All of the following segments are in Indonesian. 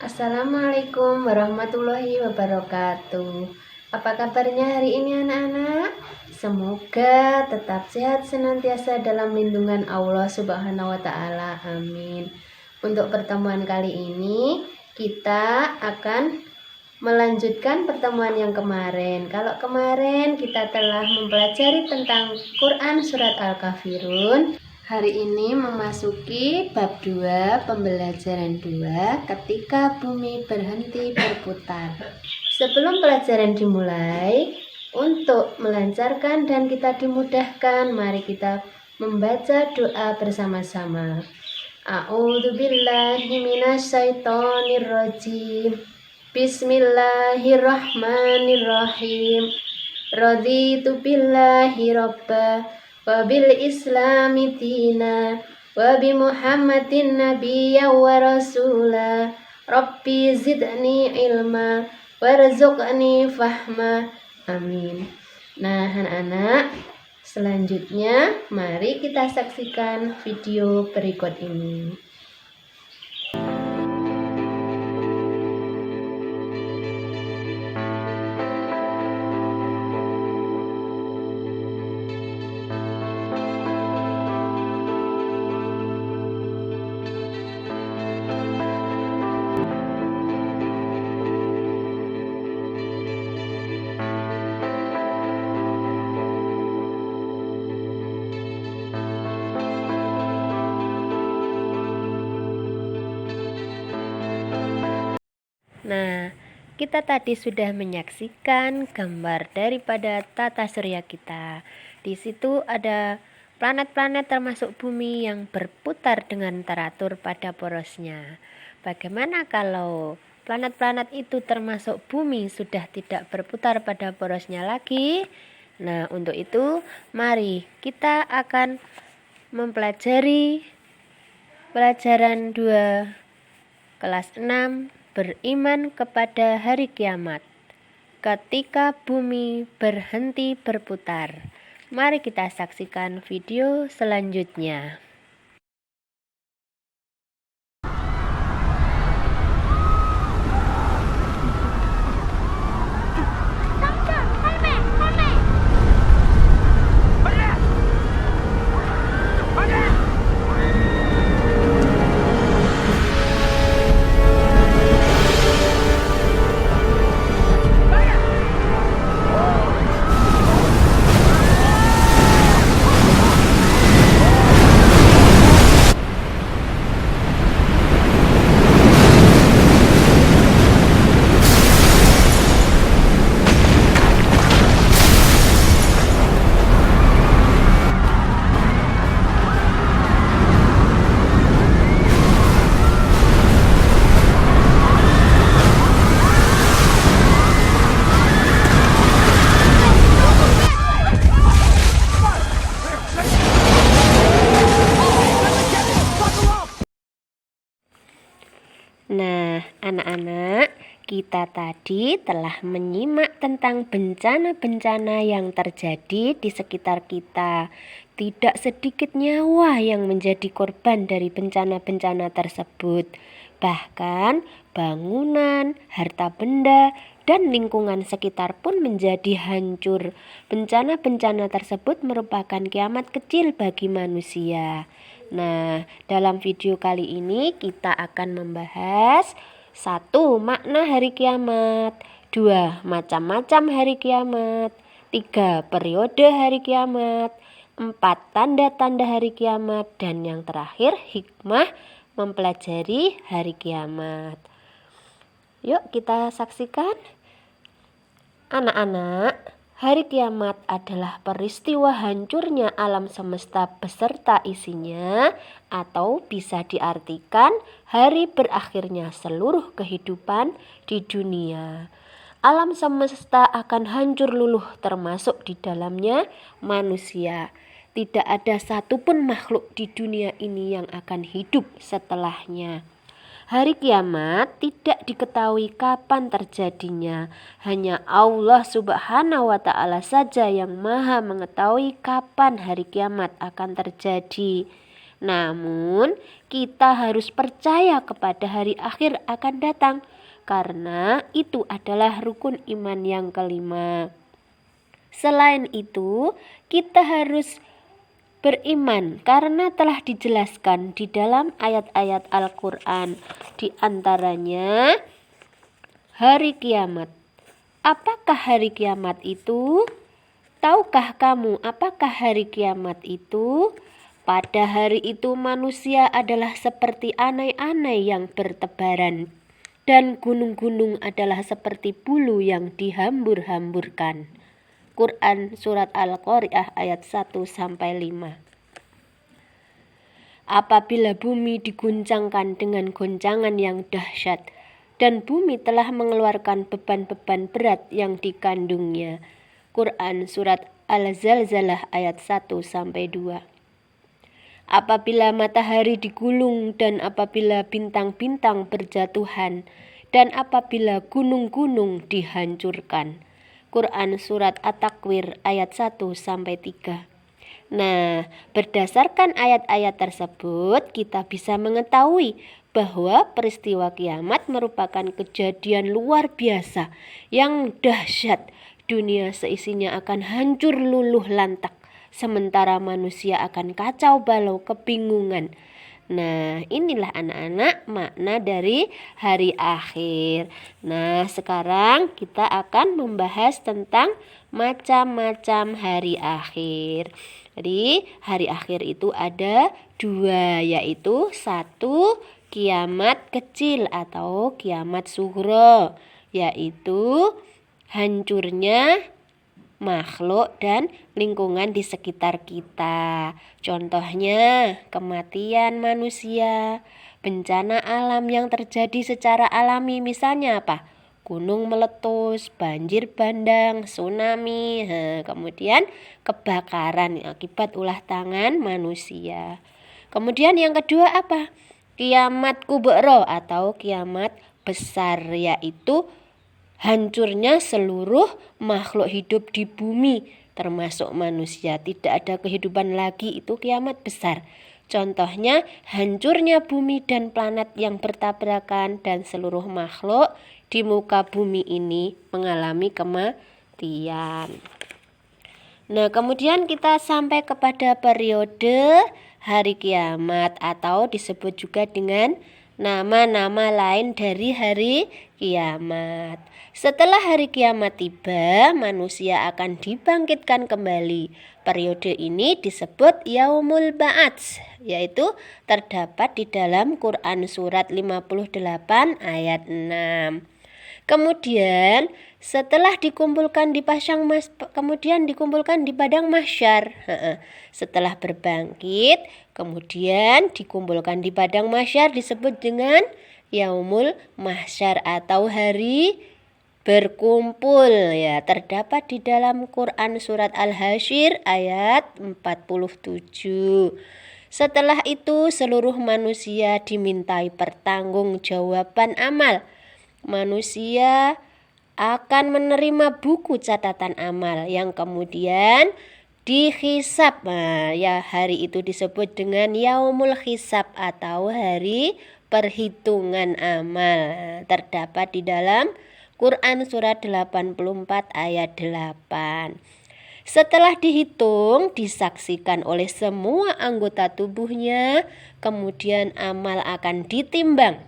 Assalamualaikum warahmatullahi wabarakatuh. Apa kabarnya hari ini anak-anak? Semoga tetap sehat senantiasa dalam lindungan Allah Subhanahu wa Ta'ala. Amin. Untuk pertemuan kali ini kita akan melanjutkan pertemuan yang kemarin. Kalau kemarin kita telah mempelajari tentang Quran surat Al-Kafirun, hari ini memasuki bab 2 pembelajaran 2 ketika bumi berhenti berputar. Sebelum pelajaran dimulai, untuk melancarkan dan kita dimudahkan, mari kita membaca doa bersama-sama. A'udzubillahi minasyaitonirrajim. Bismillahirrahmanirrahim. Raditu billahi rabba wa bil islami dina wa bi muhammadin nabiyya wa rasula. Rabbi zidni ilma warzuqni fahma. Amin. Nah anak-anak, selanjutnya mari kita saksikan video berikut ini. Nah, kita tadi sudah menyaksikan gambar daripada tata surya kita. Di situ ada planet-planet termasuk bumi yang berputar dengan teratur pada porosnya. Bagaimana kalau planet-planet itu termasuk bumi sudah tidak berputar pada porosnya lagi? Nah, untuk itu mari kita akan mempelajari pelajaran 2 kelas 6, beriman kepada hari kiamat ketika bumi berhenti berputar. Mari kita saksikan video selanjutnya. Nah, anak-anak, kita tadi telah menyimak tentang bencana-bencana yang terjadi di sekitar kita. Tidak sedikit nyawa yang menjadi korban dari bencana-bencana tersebut. Bahkan bangunan, harta benda, dan lingkungan sekitar pun menjadi hancur. Bencana-bencana tersebut merupakan kiamat kecil bagi manusia. Nah, dalam video kali ini kita akan membahas 1. Makna hari kiamat, 2. Macam-macam hari kiamat, 3. Periode hari kiamat, 4. Tanda-tanda hari kiamat, dan yang terakhir hikmah mempelajari hari kiamat. Yuk kita saksikan. Anak-anak, hari kiamat adalah peristiwa hancurnya alam semesta beserta isinya, atau bisa diartikan hari berakhirnya seluruh kehidupan di dunia. Alam semesta akan hancur luluh termasuk di dalamnya manusia. Tidak ada satupun makhluk di dunia ini yang akan hidup setelahnya. Hari kiamat tidak diketahui kapan terjadinya. Hanya Allah Subhanahu wa Ta'ala saja yang Maha mengetahui kapan hari kiamat akan terjadi. Namun, kita harus percaya kepada hari akhir akan datang, karena itu adalah rukun iman yang kelima. Selain itu, kita harus beriman karena telah dijelaskan di dalam ayat-ayat Al-Quran, di antaranya hari kiamat. Apakah hari kiamat itu? Tahukah kamu apakah hari kiamat itu? Pada hari itu manusia adalah seperti anai-anai yang bertebaran, dan gunung-gunung adalah seperti bulu yang dihambur-hamburkan. Quran Surat Al-Qari'ah ayat 1-5. Apabila bumi diguncangkan dengan goncangan yang dahsyat, dan bumi telah mengeluarkan beban-beban berat yang dikandungnya. Quran Surat Al-Zalzalah ayat 1-2. Apabila matahari digulung dan apabila bintang-bintang berjatuhan dan apabila gunung-gunung dihancurkan. Quran Surat At-Takwir ayat 1-3. Nah, berdasarkan ayat-ayat tersebut kita bisa mengetahui bahwa peristiwa kiamat merupakan kejadian luar biasa yang dahsyat. Dunia seisinya akan hancur luluh lantak, sementara manusia akan kacau balau kebingungan. Nah, inilah anak-anak makna dari hari akhir. Nah, sekarang kita akan membahas tentang macam-macam hari akhir. Jadi, hari akhir itu ada 2, yaitu 1, kiamat kecil atau kiamat sughra, yaitu hancurnya makhluk dan lingkungan di sekitar kita. Contohnya, kematian manusia, bencana alam yang terjadi secara alami, misalnya apa? Gunung meletus, banjir bandang, tsunami, kemudian kebakaran akibat ulah tangan manusia. Kemudian yang kedua apa? Kiamat kubra atau kiamat besar, yaitu hancurnya seluruh makhluk hidup di bumi, termasuk manusia. Tidak ada kehidupan lagi, itu kiamat besar. Contohnya, hancurnya bumi dan planet yang bertabrakan dan seluruh makhluk di muka bumi ini mengalami kematian. Nah, kemudian kita sampai kepada periode hari kiamat atau disebut juga dengan nama-nama lain dari hari kiamat. Setelah hari kiamat tiba, manusia akan dibangkitkan kembali. Periode ini disebut Yaumul Ba'ats, yaitu terdapat di dalam Quran Surat 58 ayat 6. Kemudian setelah dikumpulkan di padang mahsyar. Setelah berbangkit, kemudian dikumpulkan di padang mahsyar disebut dengan Yaumul Mahsyar atau hari berkumpul, ya, terdapat di dalam Quran Surat Al-Hasyr ayat 47. Setelah itu seluruh manusia dimintai pertanggungjawaban amal. Manusia akan menerima buku catatan amal yang kemudian dihisab. Nah, ya, hari itu disebut dengan Yaumul Hisab atau hari perhitungan amal. Terdapat di dalam Quran Surat 84 ayat 8. Setelah dihitung, disaksikan oleh semua anggota tubuhnya, kemudian amal akan ditimbang.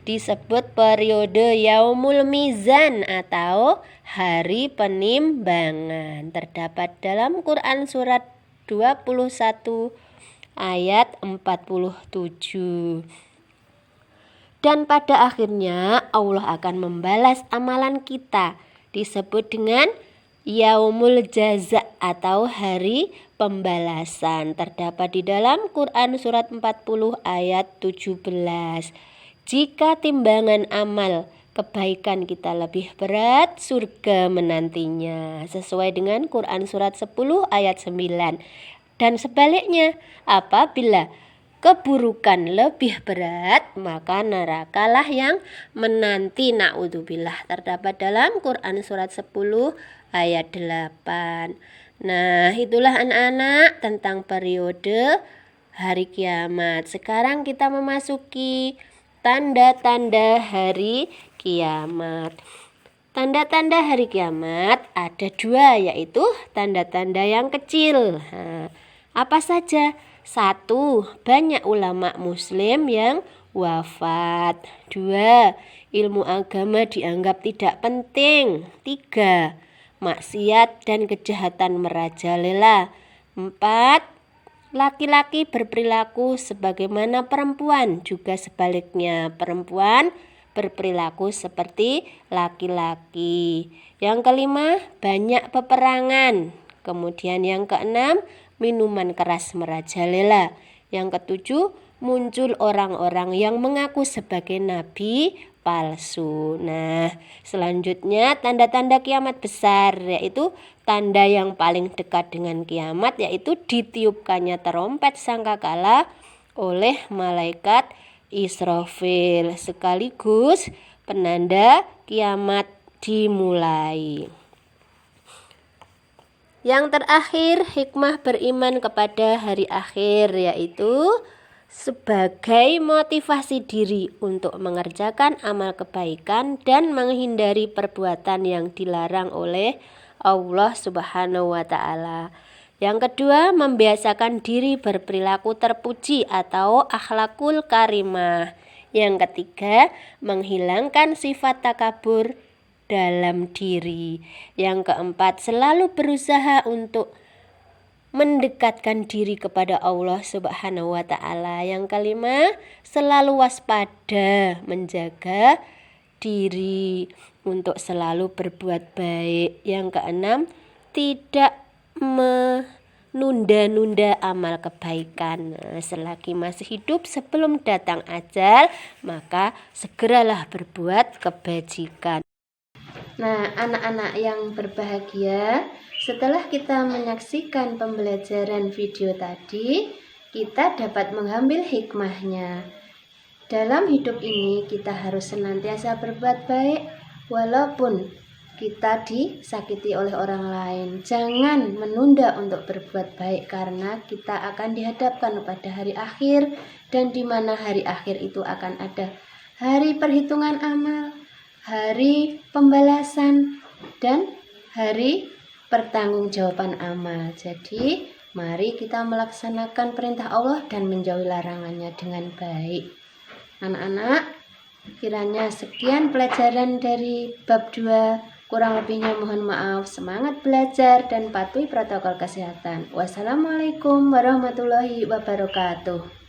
Disebut periode Yaumul Mizan atau hari penimbangan. Terdapat dalam Quran Surat 21 ayat 47. Dan pada akhirnya Allah akan membalas amalan kita. Disebut dengan Yaumul Jaza atau hari pembalasan. Terdapat di dalam Quran Surat 40 ayat 17. Jika timbangan amal kebaikan kita lebih berat, surga menantinya. Sesuai dengan Quran Surat 10 ayat 9. Dan sebaliknya, apabila keburukan lebih berat, maka nerakalah yang menanti. Na'udzubillah. Terdapat dalam Quran Surat 10 ayat 8. Nah, itulah anak-anak tentang periode hari kiamat. Sekarang kita memasuki tanda-tanda hari kiamat. Tanda-tanda hari kiamat ada 2, yaitu tanda-tanda yang kecil. Apa saja? 1. Banyak ulama muslim yang wafat. 2. Ilmu agama dianggap tidak penting. 3. Maksiat dan kejahatan merajalela. 4. Laki-laki berperilaku sebagaimana perempuan, juga sebaliknya perempuan berperilaku seperti laki-laki. Yang kelima, banyak peperangan. Kemudian yang keenam, minuman keras merajalela. Yang ketujuh, muncul orang-orang yang mengaku sebagai nabi palsu. Nah, selanjutnya tanda-tanda kiamat besar, yaitu tanda yang paling dekat dengan kiamat, yaitu ditiupkannya terompet sangkakala oleh malaikat Israfil, sekaligus penanda kiamat dimulai. Yang terakhir, hikmah beriman kepada hari akhir, yaitu sebagai motivasi diri untuk mengerjakan amal kebaikan dan menghindari perbuatan yang dilarang oleh Allah Subhanahu wa Ta'ala. Yang kedua, membiasakan diri berperilaku terpuji atau akhlakul karimah. Yang ketiga, menghilangkan sifat takabur dalam diri. Yang keempat, selalu berusaha untuk mendekatkan diri kepada Allah Subhanahu wa Ta'ala. Yang kelima, selalu waspada, menjaga diri untuk selalu berbuat baik. Yang keenam, tidak menunda-nunda amal kebaikan. Selagi masih hidup sebelum datang ajal, maka segeralah berbuat kebajikan. Nah, anak-anak yang berbahagia, setelah kita menyaksikan pembelajaran video tadi, kita dapat mengambil hikmahnya. Dalam hidup ini kita harus senantiasa berbuat baik walaupun kita disakiti oleh orang lain. Jangan menunda untuk berbuat baik karena kita akan dihadapkan pada hari akhir, dan di mana hari akhir itu akan ada hari perhitungan amal, hari pembalasan, dan hari pertanggungjawaban amal. Jadi mari kita melaksanakan perintah Allah dan menjauhi larangannya dengan baik. Anak-anak, kiranya sekian pelajaran dari bab 2. Kurang lebihnya mohon maaf. Semangat belajar dan patuhi protokol kesehatan. Wassalamualaikum warahmatullahi wabarakatuh.